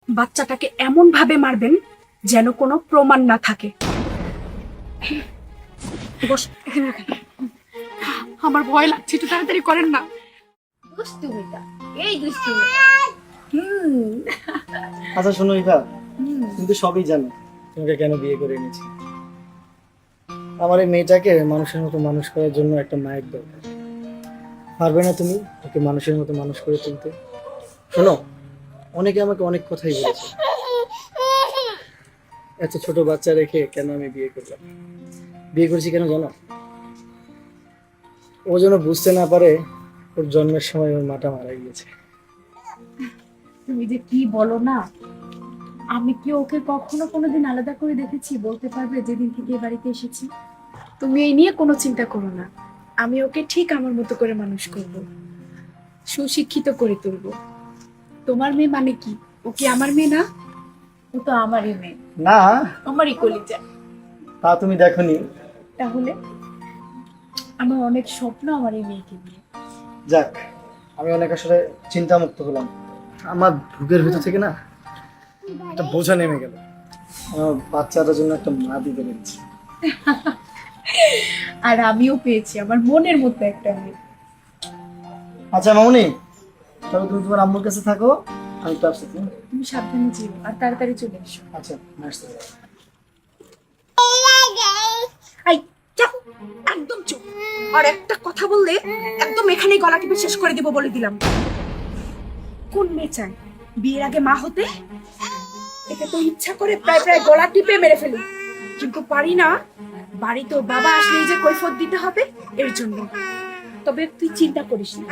বাচ্চাটাকে এমন ভাবে মারবেন যেন কোনো প্রমাণ না থাকে। বস, এখানে রাখেন। আমার ভয় লাগছে, একটু তাড়াতাড়ি করেন না। দুষ্টুমিটা, এই দুষ্টুমিটা। আচ্ছা শোনো ইভা, তুমি তো সবই জানো তোমাকে কেন বিয়ে করে এনেছি। আমার এই মেয়েটাকে মানুষের মতো মানুষ করার জন্য একটা মায়ের দরকার। পারবে না তুমি ওকে মানুষের মতো মানুষ করে তুলতে? শোনো, অনেকে আমাকে অনেক কথাই বলেছে, এত ছোট বাচ্চা রেখে কেন আমি বিয়ে করলাম। বিয়ে করেছি কেন জানো? ও যেন বুঝতে না পারে ওর জন্মের সময় ওর মাটা মারা গিয়েছে। তুমি যে কি বলো না, আমি কি ওকে কখনো কোনোদিন আলাদা করে দেখেছি বলতে পারবে যেদিন থেকে এই বাড়িতে এসেছি? তুমি এই নিয়ে কোনো চিন্তা করো না, আমি ওকে ঠিক আমার মতো করে মানুষ করব, সুশিক্ষিত করে তুলব। তোমার মেয়ে মানে কি? ও কি আমার মেয়ে না? ও তো আমারই মেয়ে, না, আমারই কলিজা। তা তুমি দেখোনি। তাহলে আমার অনেক স্বপ্ন আমার এই মেয়েকে নিয়ে। যাক, আমি অনেক আসলে চিন্তামুক্ত হলাম। আমার বুকের ভিতর থেকে না একটা বোঝা নেমে গেল। আমার বাচ্চাটার জন্য একটা মা দিতে পেরেছি। আর আমিও পেয়েছি আমার মনের মতো একটা মেয়ে। আচ্ছা মামুনি, তবে তুমি তোমার আম্মুর কাছে থাকো, আমি তো আসছি। তুমি সাবধানে যেও আর তাড়াতাড়ি চলে এসো। আচ্ছা, আসতে। আই চুপ, একদম চুপ। আর একটা কথা বললে একদম এখানেই গলা টিপে শেষ করে দিব বলে দিলাম। কোন মেয়ে চায় বিয়ের আগে মা হতে? এটা তো ইচ্ছা করে প্রায় প্রায় গলা টিপে মেরে ফেলি, কিন্তু পারি না। বাড়িতে ওর বাবা আসলেই যে কৈফিয়ত দিতে হবে এর জন্য। তবে তুই চিন্তা করিস না,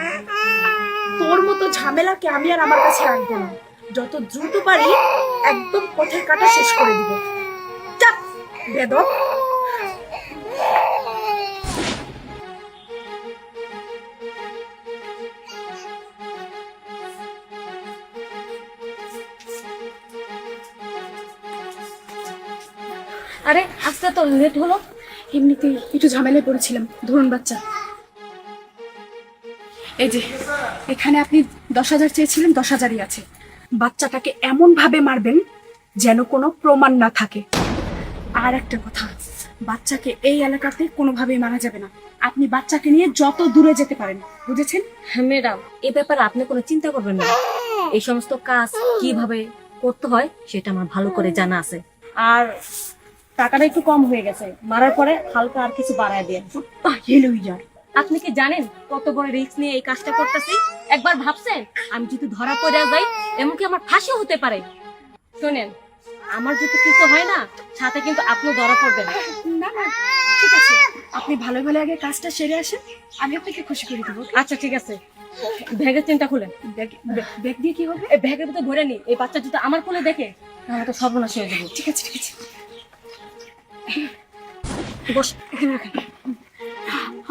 তোর মতো ঝামেলাকে আমি আর আমার কাছে রাখবো না। যত দ্রুত পারি একদম পথের কাটা শেষ করে দিব। চাপ বেদব। আরে আজকে তো লেট হলো। এমনিতেই একটু ঝামেলায় পড়েছিলাম, ধরুন বাচ্চা। এই যে এখানে আপনি 10,000 চেয়েছিলেন, 10,000ই আছে। বাচ্চাটাকে এমন ভাবে মারবেন যেন কোনো প্রমাণ না থাকে। আর একটা কথা, বাচ্চাকে এই এলাকাতে কোনোভাবেই মারা যাবে না। আপনি বাচ্চাকে নিয়ে যত দূরে যেতে পারেন, বুঝেছেন? ম্যাডাম, এ ব্যাপারে আপনি কোনো চিন্তা করবেন না। এই সমস্ত কাজ কিভাবে করতে হয় সেটা আমার ভালো করে জানা আছে। আর টাকাটা একটু কম হয়ে গেছে, মারার পরে হালকা আর কিছু বাড়ায় দিয়ে। হেলো ইয়ার, আপনি কি জানেন কত বড় রিস্ক নিয়ে এই কাজটা করতেছি? একবার ভাবছেন আমি যদি ধরা পড়ে যাই এমনকি আমার ফাঁসি হতে পারে? শোনেন, আমার যদি কিছু হয় না সাথে কিন্তু আপনি ধরা পড়বেন। না না ঠিক আছে, আপনি ভালো ভালো আগে কাজটা সেরে আসেন, আমি আপনাকে খুশি করে দেবো। আচ্ছা ঠিক আছে, ব্যাগের চেনটা খুলেন। ব্যাগ দিয়ে কি হবে? এই ব্যাগের ভিতরে ভরে নি। এই বাচ্চা যদি আমার কোলে দেখে তাহলে তো সর্বনাশ হয়ে যাবে। ঠিক আছে ঠিক আছে, বস, এখানে রাখেন।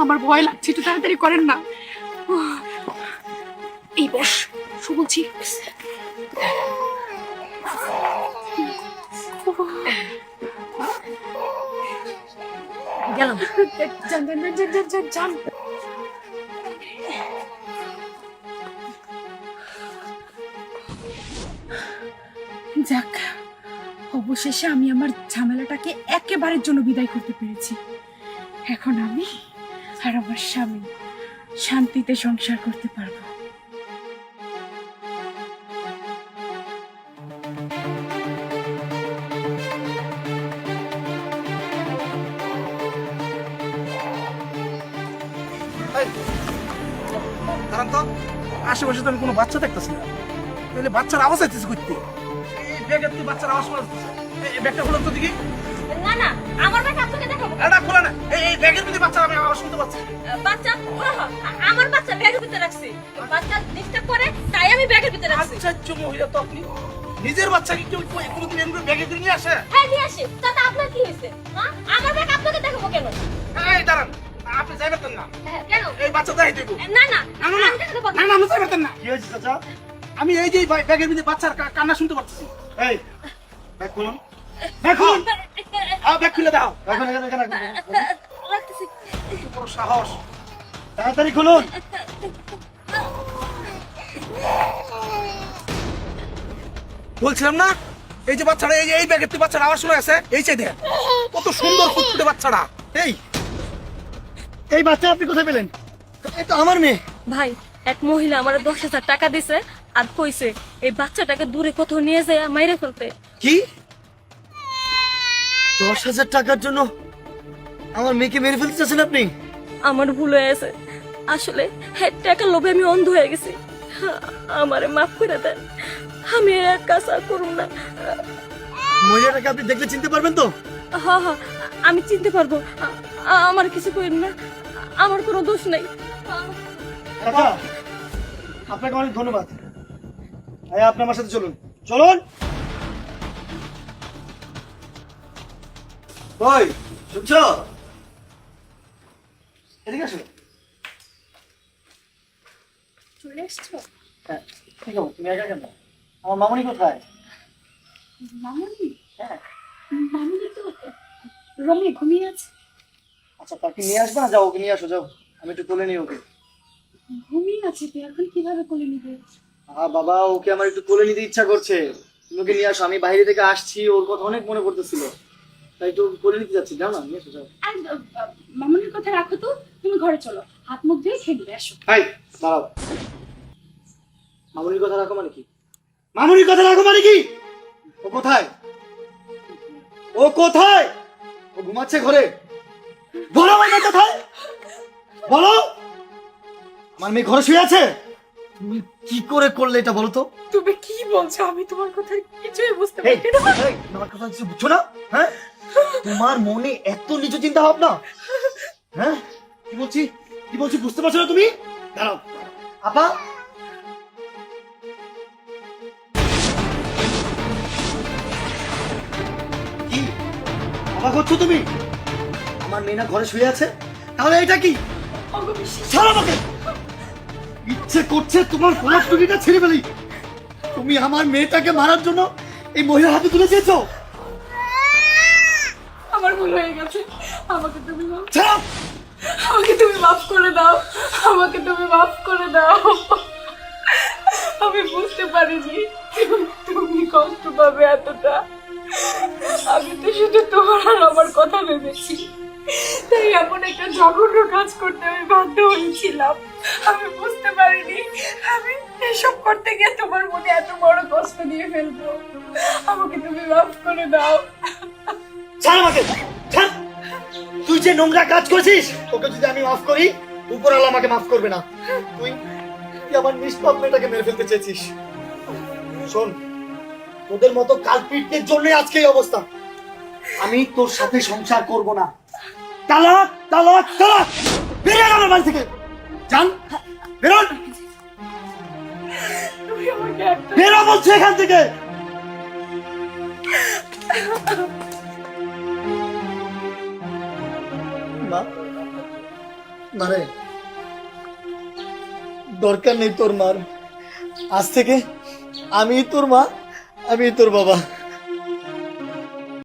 আমার ভয় লাগছে, একটু তাড়াতাড়ি করেন না। এই বস, শুনছি। গেলাম। যান যান যান যান যান যান যান। যাক, অবশেষে আমি আমার ঝামেলাটাকে একেবারের জন্য বিদায় করতে পেরেছি। এখন আমি আর আমার স্বামী শান্তিতে সংসার করতে পারবো। কারণ তো আশেপাশে তো আমি কোনো বাচ্চা দেখতেছি না, তাহলে বাচ্চার আওয়াজ আসতেছে করতে। এই ব্যাগের থেকে বাচ্চার আওয়াজ শোনা যাচ্ছে। এই ব্যাগটা খোলার তো দেখি। না না, আমার ব্যাগ আপনাকে দেখাবো। এটা খোলা না, এই ব্যাগের মধ্যে বাচ্চার আমি আওয়াজ শুনতে পাচ্ছি। বাচ্চা আমার বাচ্চা ব্যাগের ভিতরে রাখছি। বাচ্চা ডিস্টার্ব করে তাই আমি ব্যাগের ভিতরে রাখছি। আশ্চর্য মহিলা তো আপনি, নিজের বাচ্চাকে কেউ কোনোদিন এমনি ব্যাগে করে নিয়ে আসে? হ্যাঁ নিয়ে আসি, তাতে আপনার কি হয়েছে? হ্যাঁ, আমার ব্যাগ আপনাকে দেখাবো কেন? এই দাঁড়ান, আপনি যাইবেন না। কেন? এই বাচ্চা দেখাই দেবো। না না না না না, আমি দেখাতে পারবো না না। না, আমি যাইবেন না। কি হয়েছে চাচা? আমি এই যে ব্যাগের মধ্যে বাচ্চার কান্না শুনতে পাচ্ছি। এই ব্যাগ খুলুন, ব্যাগ খুলুন, ব্যাগ খুলে দাও। এখন এখানে এখানে রাখতেছি। এত বড় সাহস! তাড়াতাড়ি খুলুন। বলছি বলছিলাম না এই যে বাচ্চাটা এই ব্যাগের তুই বাচ্চার আওয়াজ শোনা আছে এই চাই দেখ কত সুন্দর ফুটফুটে বাচ্চাটা। এই এই বাচ্চা আপনি কোথায় পেলেন? এই তো আমার মেয়ে। ভাই এক মহিলা আমার 10,000 টাকা দিছে আর কইছে এই বাচ্চাটাকে দূরে কোথাও নিয়ে যায় মাইরে ফেলতে। কি 10,000 টাকার জন্য আমার মেয়েকে মেরে ফেলতে চাচ্ছেন আপনি? আমার ভুল হয়ে গেছে, আসলে টাকা লোভে আমি অন্ধ হয়ে গেছি, আমারে মাফ করে দেন, আমি এক কাজ আর করুম না। মহিলাটাকে আপনি দেখলে চিনতে পারবেন তো? হ্যাঁ হ্যাঁ আমি চিনতে পারবো, আমার কিছু করেন না, আমার কোনো দোষ নাই। কাকা আপনাকে অনেক ধন্যবাদ। আপনি আমার সাথে চলুন চলুন। ওই শুনছো? এদিকে আসো। চলে এসছো? হ্যাঁ ঠিক আছে, তুমি একা কেন? আমার মামনি কোথায়? মামুনি? হ্যাঁ মামুনি তো রুমে ঘুমিয়ে আছে। আচ্ছা তাকে নিয়ে আসবা, যাও ওকে নিয়ে আসো, যাও আমি একটু কোলে নিই ওকে। ঘুমিয়ে আছে, তুই এখন কিভাবে কোলে নিবে? বাবা ওকে আমার একটু কোলে নিতে ইচ্ছা করছে, তুমি ওকে নিয়ে আসো। আমি বাইরে থেকে আসছি, ওর কথা অনেক মনে পড়তেছিল, তাই একটু কোলে নিতে যাচ্ছি। যাও না, নিয়ে এসো যাও। আর মামুনির কথা রাখো তো, তুমি ঘরে চলো, হাত মুখ ধুয়ে খেয়ে দিবে, আসো। হাই দাঁড়াও, মামুনির কথা রাখো মানে কি? মামুনির কথা রাখো মানে কি? ও কোথায়? ও কোথায়? ও ঘুমাচ্ছে ঘরে। বলো আমার মেয়ে কোথায়, বলো। আমার মেয়ে ঘরে শুয়ে আছে। তুমি কি করে করলে এটা বলো তো? তুমি কি বলছো? আমি তোমার কথা কিছুই বুঝতে এই, পারছি না। এই, আমার কথা কিছু বুঝছো না? হ্যাঁ তোমার মনে এত নিচু চিন্তা ভাবনা? হ্যাঁ কি বলছি বুঝতে পারছো না তুমি? দাঁড়াও আপা, কি অবাক হচ্ছ তুমি? আমার মেয়ে না ঘরে শুয়ে আছে, তাহলে এটা কি? ছাড়ো আমাকে, ইচ্ছে করছে তোমার গোলাপ টুকিটা ছেড়ে ফেলি। তুমি আমার মেয়েটাকে মারার জন্য এই মহিলার হাতে তুলে দিয়েছো। আমার ভুল হয়ে গেছে, আমাকে তুমি মাফ ছাড়ো, আমাকে তুমি মাফ করে দাও, আমাকে তুমি মাফ করে দাও। আমি বুঝতে পারিনি তুমি কষ্ট পাবে এতটা। আমি তো শুধু তোমার আর আমার কথা ভেবেছি, তাই এমন একটা জঘন্য কাজ করতে আমি বাধ্য হয়েছিলাম। আমি বুঝতে পারিনি আমি এসব করতে গিয়ে তোমার মনে এত বড় কষ্ট দিয়ে ফেলবো। আমাকে তুমি মাফ করে দাও। ছাড় আমাকে, ছাড়। তুই যে নোংরা কাজ করছিস, তোকে যদি আমি মাফ করি, উপরওয়ালা আমাকে মাফ করবে না। তুই আমার নিষ্পাপ মেয়েটাকে মেরে ফেলতে চেয়েছিস। শোন, তোদের মতো কালপিটদের জন্য আজকে এই অবস্থা। আমি তোর সাথে সংসার করব না। তালাক তালাক তালাক, বেরিয়ে গেল বাড়ি থেকে। জান বেরোন, তুমি আমাকে একটা বেরো বলছি এখান থেকে। মা, না রে, দরকার নেই তোর মার। আজ থেকে আমি তোর মা, আমি তোর বাবা।